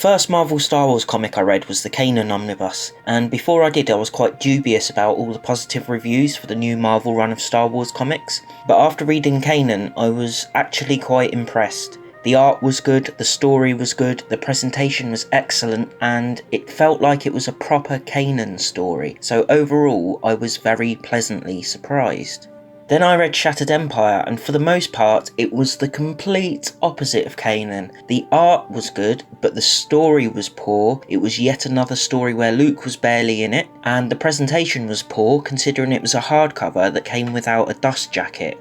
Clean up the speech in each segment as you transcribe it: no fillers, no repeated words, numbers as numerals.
first Marvel Star Wars comic I read was the Kanan Omnibus, and before I did I was quite dubious about all the positive reviews for the new Marvel run of Star Wars comics, but after reading Kanan I was actually quite impressed. The art was good, the story was good, the presentation was excellent, and it felt like it was a proper Kanan story, so overall I was very pleasantly surprised. Then I read Shattered Empire, and for the most part it was the complete opposite of Kanan. The art was good, but the story was poor. It was yet another story where Luke was barely in it, and the presentation was poor considering it was a hardcover that came without a dust jacket.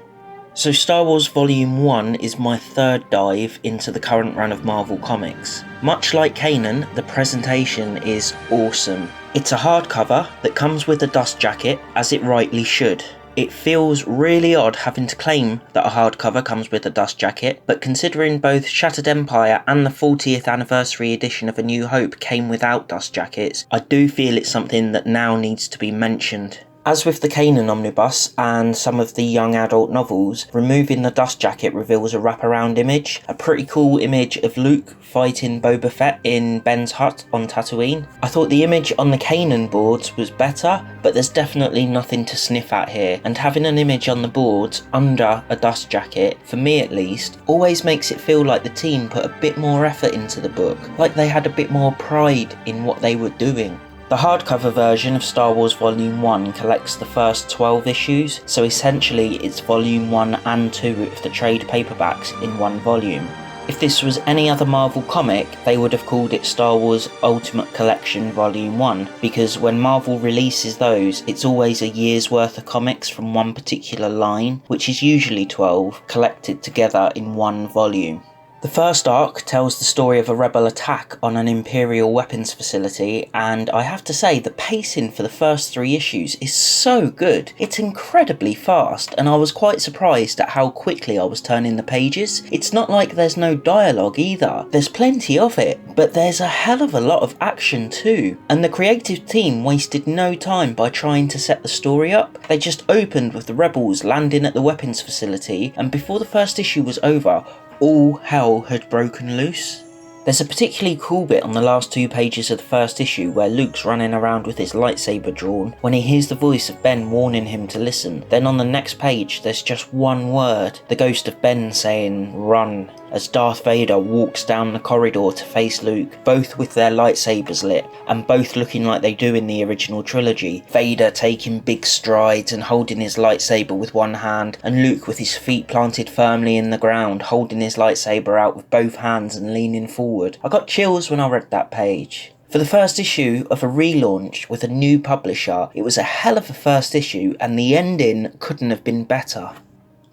So Star Wars Volume 1 is my third dive into the current run of Marvel Comics. Much like Kanan, the presentation is awesome. It's a hardcover that comes with a dust jacket, as it rightly should. It feels really odd having to claim that a hardcover comes with a dust jacket, but considering both Shattered Empire and the 40th anniversary edition of A New Hope came without dust jackets, I do feel it's something that now needs to be mentioned. As with the Kanan Omnibus and some of the young adult novels, removing the dust jacket reveals a wraparound image, a pretty cool image of Luke fighting Boba Fett in Ben's hut on Tatooine. I thought the image on the Kanan boards was better, but there's definitely nothing to sniff at here, and having an image on the boards under a dust jacket, for me at least, always makes it feel like the team put a bit more effort into the book, like they had a bit more pride in what they were doing. The hardcover version of Star Wars Volume 1 collects the first 12 issues, so essentially it's Volume 1 and 2 of the trade paperbacks in one volume. If this was any other Marvel comic, they would have called it Star Wars Ultimate Collection Volume 1, because when Marvel releases those, it's always a year's worth of comics from one particular line, which is usually 12, collected together in one volume. The first arc tells the story of a rebel attack on an Imperial weapons facility, and I have to say the pacing for the first 3 issues is so good. It's incredibly fast, and I was quite surprised at how quickly I was turning the pages. It's not like there's no dialogue either. There's plenty of it, but there's a hell of a lot of action too. And the creative team wasted no time by trying to set the story up. They just opened with the rebels landing at the weapons facility, and before the first issue was over, all hell had broken loose. There's a particularly cool bit on the last 2 pages of the first issue where Luke's running around with his lightsaber drawn when he hears the voice of Ben warning him to listen. Then on the next page there's just one word, the ghost of Ben saying "run," as Darth Vader walks down the corridor to face Luke, both with their lightsabers lit and both looking like they do in the original trilogy. Vader taking big strides and holding his lightsaber with one hand, and Luke with his feet planted firmly in the ground, holding his lightsaber out with both hands and leaning forward. I got chills when I read that page. For the first issue of a relaunch with a new publisher, it was a hell of a first issue, and the ending couldn't have been better.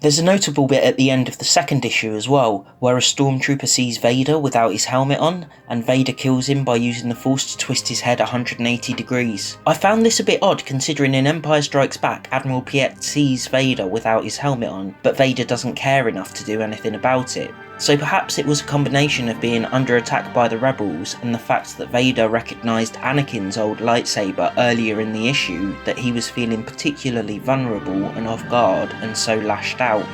There's a notable bit at the end of the second issue as well, where a stormtrooper sees Vader without his helmet on, and Vader kills him by using the Force to twist his head 180 degrees. I found this a bit odd considering in Empire Strikes Back, Admiral Piet sees Vader without his helmet on, but Vader doesn't care enough to do anything about it. So perhaps it was a combination of being under attack by the rebels and the fact that Vader recognised Anakin's old lightsaber earlier in the issue that he was feeling particularly vulnerable and off guard and so lashed out.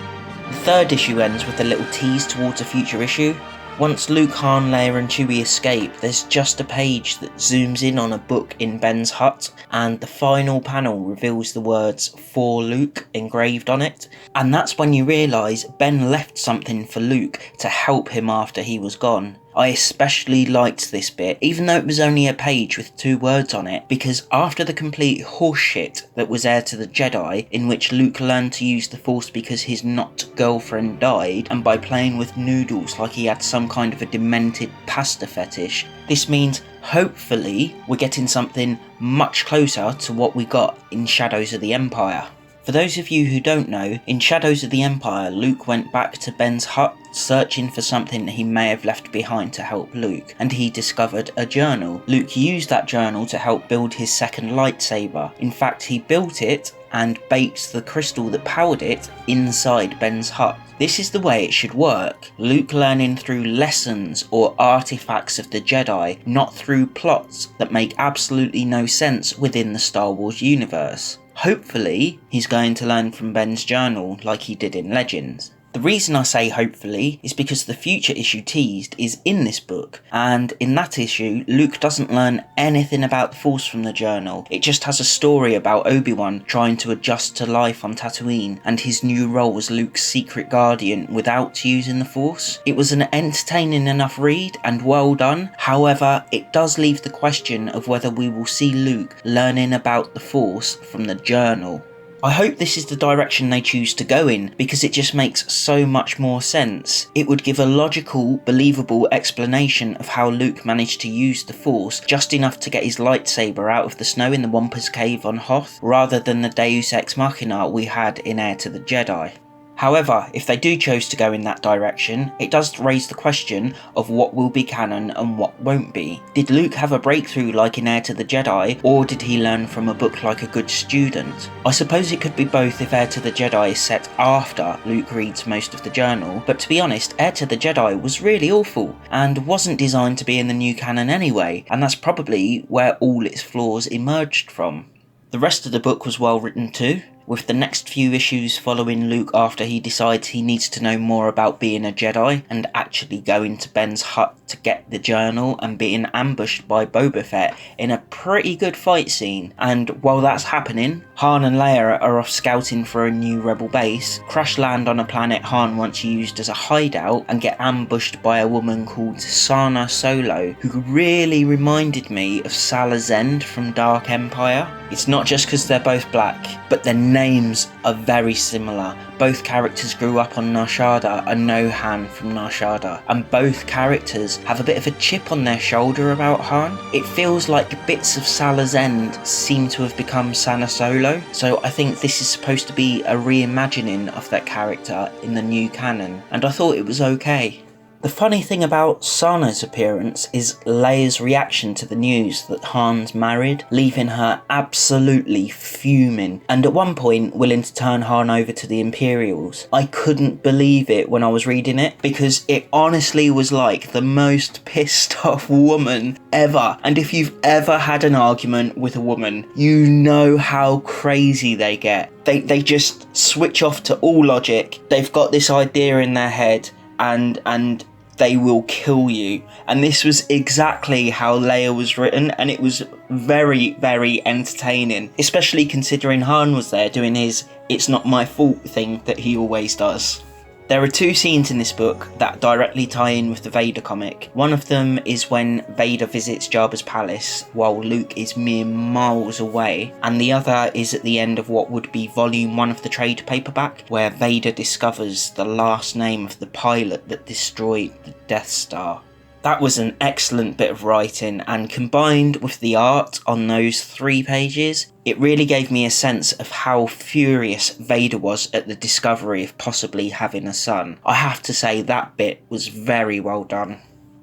The third issue ends with a little tease towards a future issue. Once Luke, Han, Leia and Chewie escape, there's just a page that zooms in on a book in Ben's hut, and the final panel reveals the words "For Luke" engraved on it, and that's when you realise Ben left something for Luke to help him after he was gone. I especially liked this bit, even though it was only a page with 2 words on it, because after the complete horseshit that was Heir to the Jedi, in which Luke learned to use the Force because his not-girlfriend died, and by playing with noodles like he had some kind of a demented pasta fetish, this means hopefully we're getting something much closer to what we got in Shadows of the Empire. For those of you who don't know, in Shadows of the Empire, Luke went back to Ben's hut searching for something he may have left behind to help Luke, and he discovered a journal. Luke used that journal to help build his second lightsaber. In fact, he built it and baked the crystal that powered it inside Ben's hut. This is the way it should work. Luke learning through lessons or artifacts of the Jedi, not through plots that make absolutely no sense within the Star Wars universe. Hopefully, he's going to learn from Ben's journal like he did in Legends. The reason I say hopefully is because the future issue teased is in this book, and in that issue, Luke doesn't learn anything about the Force from the journal. It just has a story about Obi-Wan trying to adjust to life on Tatooine and his new role as Luke's secret guardian without using the Force. It was an entertaining enough read and well done, however, it does leave the question of whether we will see Luke learning about the Force from the journal. I hope this is the direction they choose to go in, because it just makes so much more sense. It would give a logical, believable explanation of how Luke managed to use the Force just enough to get his lightsaber out of the snow in the Wampas Cave on Hoth, rather than the Deus Ex Machina we had in Heir to the Jedi. However, if they do choose to go in that direction, it does raise the question of what will be canon and what won't be. Did Luke have a breakthrough like in Heir to the Jedi, or did he learn from a book like a good student? I suppose it could be both if Heir to the Jedi is set after Luke reads most of the journal, but to be honest, Heir to the Jedi was really awful, and wasn't designed to be in the new canon anyway, and that's probably where all its flaws emerged from. The rest of the book was well written too, with the next few issues following Luke after he decides he needs to know more about being a Jedi and actually going to Ben's hut to get the journal and being ambushed by Boba Fett in a pretty good fight scene. And while that's happening, Han and Leia are off scouting for a new rebel base, crash land on a planet Han once used as a hideout, and get ambushed by a woman called Sana Solo, who really reminded me of Salah Zend from Dark Empire. It's not just because they're both black, but their names are very similar. Both characters grew up on Nar Shaddaa and know Han from Nar Shaddaa, and both characters have a bit of a chip on their shoulder about Han. It feels like bits of Salah Zend seem to have become Sana Solo, so I think this is supposed to be a reimagining of that character in the new canon, and I thought it was okay. The funny thing about Sana's appearance is Leia's reaction to the news that Han's married, leaving her absolutely fuming, and at one point willing to turn Han over to the Imperials. I couldn't believe it when I was reading it, because it honestly was like the most pissed off woman ever. And if you've ever had an argument with a woman, you know how crazy they get. They just switch off to all logic. They've got this idea in their head, and they will kill you. And this was exactly how Leia was written, and it was very, very entertaining, especially considering Han was there doing his "it's not my fault" thing that he always does. There are two scenes in this book that directly tie in with the Vader comic. One of them is when Vader visits Jabba's palace while Luke is mere miles away, and the other is at the end of what would be volume 1 of the trade paperback, where Vader discovers the last name of the pilot that destroyed the Death Star. That was an excellent bit of writing, and combined with the art on those 3 pages, it really gave me a sense of how furious Vader was at the discovery of possibly having a son. I have to say that bit was very well done.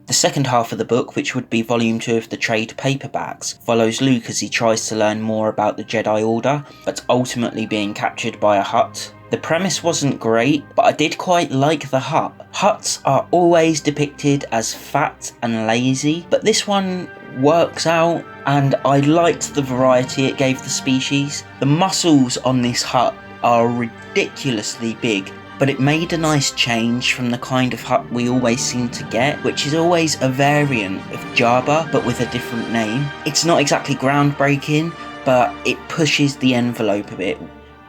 The second half of the book, which would be volume 2 of the trade paperbacks, follows Luke as he tries to learn more about the Jedi Order, but ultimately being captured by a Hutt. The premise wasn't great, but I did quite like the Hutt. Hutts are always depicted as fat and lazy, but this one works out, and I liked the variety it gave the species. The muscles on this Hutt are ridiculously big, but it made a nice change from the kind of Hutt we always seem to get, which is always a variant of Jabba but with a different name. It's not exactly groundbreaking, but it pushes the envelope a bit.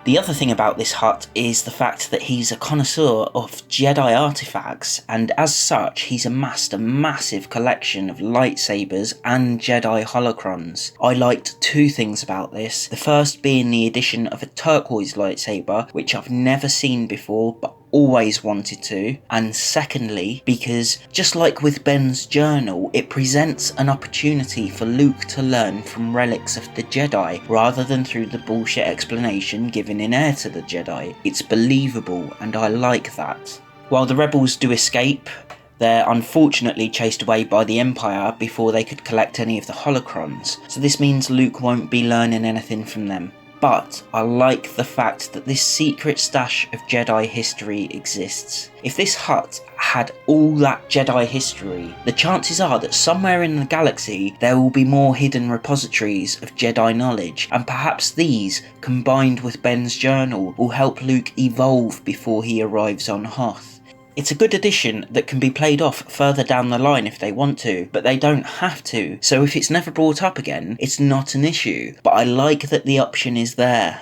The other thing about this Hutt is the fact that he's a connoisseur of Jedi artifacts, and as such he's amassed a massive collection of lightsabers and Jedi holocrons. I liked 2 things about this, the first being the addition of a turquoise lightsaber, which I've never seen before but always wanted to, and secondly, because just like with Ben's journal, it presents an opportunity for Luke to learn from relics of the Jedi, rather than through the bullshit explanation given in Heir to the Jedi. It's believable, and I like that. While the rebels do escape, they're unfortunately chased away by the Empire before they could collect any of the holocrons, so this means Luke won't be learning anything from them. but I like the fact that this secret stash of Jedi history exists. If this hut had all that Jedi history, the chances are that somewhere in the galaxy there will be more hidden repositories of Jedi knowledge, and perhaps these, combined with Ben's journal, will help Luke evolve before he arrives on Hoth. It's a good addition that can be played off further down the line if they want to, but they don't have to, so if it's never brought up again, it's not an issue, but I like that the option is there.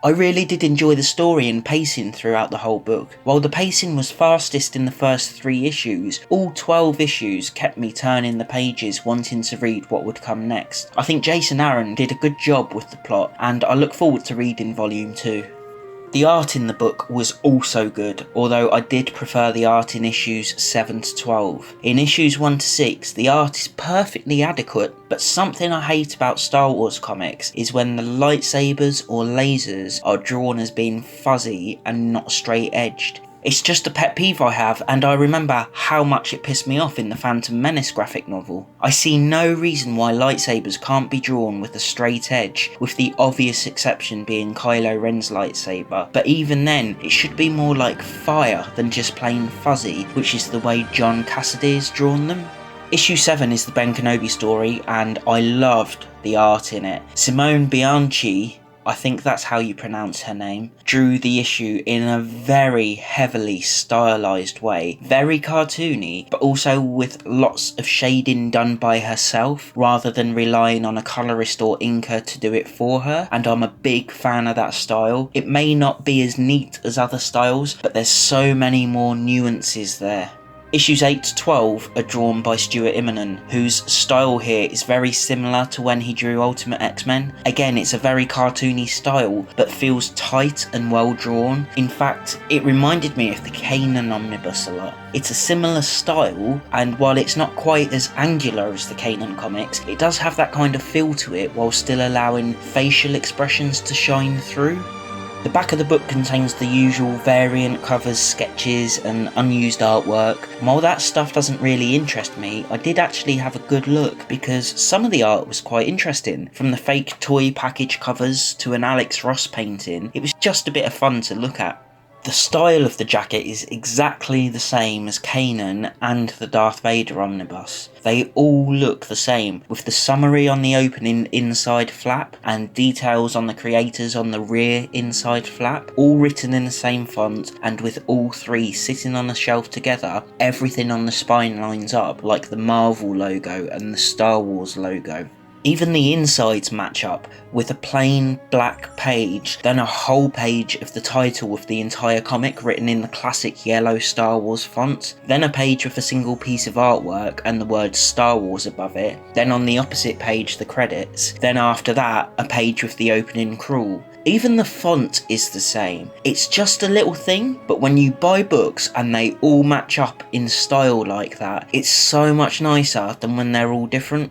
I really did enjoy the story and pacing throughout the whole book. While the pacing was fastest in the first 3 issues, all 12 issues kept me turning the pages wanting to read what would come next. I think Jason Aaron did a good job with the plot, and I look forward to reading volume 2. The art in the book was also good, although I did prefer the art in issues 7 to 12. In issues 1 to 6, the art is perfectly adequate, but something I hate about Star Wars comics is when the lightsabers or lasers are drawn as being fuzzy and not straight edged. It's just a pet peeve I have, and I remember how much it pissed me off in the Phantom Menace graphic novel. I see no reason why lightsabers can't be drawn with a straight edge, with the obvious exception being Kylo Ren's lightsaber, but even then, it should be more like fire than just plain fuzzy, which is the way John Cassidy has drawn them. Issue 7 is the Ben Kenobi story, and I loved the art in it. Simone Bianchi, I think that's how you pronounce her name, drew the issue in a very heavily stylised way, very cartoony, but also with lots of shading done by herself, rather than relying on a colourist or inker to do it for her, and I'm a big fan of that style. It may not be as neat as other styles, but there's so many more nuances there. Issues 8 to 12 are drawn by Stuart Immonen, whose style here is very similar to when he drew Ultimate X-Men. Again, it's a very cartoony style, but feels tight and well drawn. In fact, it reminded me of the Kanan Omnibus a lot. It's a similar style, and while it's not quite as angular as the Kanan comics, it does have that kind of feel to it while still allowing facial expressions to shine through. The back of the book contains the usual variant covers, sketches and unused artwork. While that stuff doesn't really interest me, I did actually have a good look because some of the art was quite interesting. From the fake toy package covers to an Alex Ross painting, it was just a bit of fun to look at. The style of the jacket is exactly the same as Kanan and the Darth Vader omnibus. They all look the same, with the summary on the opening inside flap and details on the creators on the rear inside flap, all written in the same font, and with all 3 sitting on a shelf together, everything on the spine lines up like the Marvel logo and the Star Wars logo. Even the insides match up, with a plain black page, then a whole page of the title of the entire comic written in the classic yellow Star Wars font, then a page with a single piece of artwork and the word Star Wars above it, then on the opposite page the credits, then after that a page with the opening crawl. Even the font is the same. It's just a little thing, but when you buy books and they all match up in style like that, it's so much nicer than when they're all different.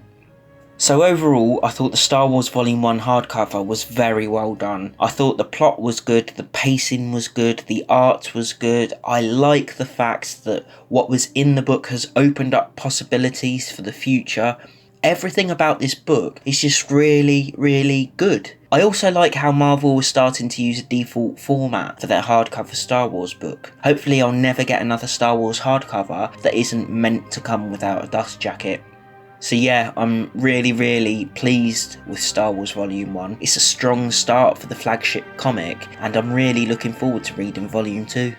So overall, I thought the Star Wars Volume 1 hardcover was very well done. I thought the plot was good, the pacing was good, the art was good. I like the fact that what was in the book has opened up possibilities for the future. Everything about this book is just really, really good. I also like how Marvel was starting to use a default format for their hardcover Star Wars book. Hopefully I'll never get another Star Wars hardcover that isn't meant to come without a dust jacket. So yeah, I'm really pleased with Star Wars Volume 1. It's a strong start for the flagship comic, and I'm really looking forward to reading Volume 2.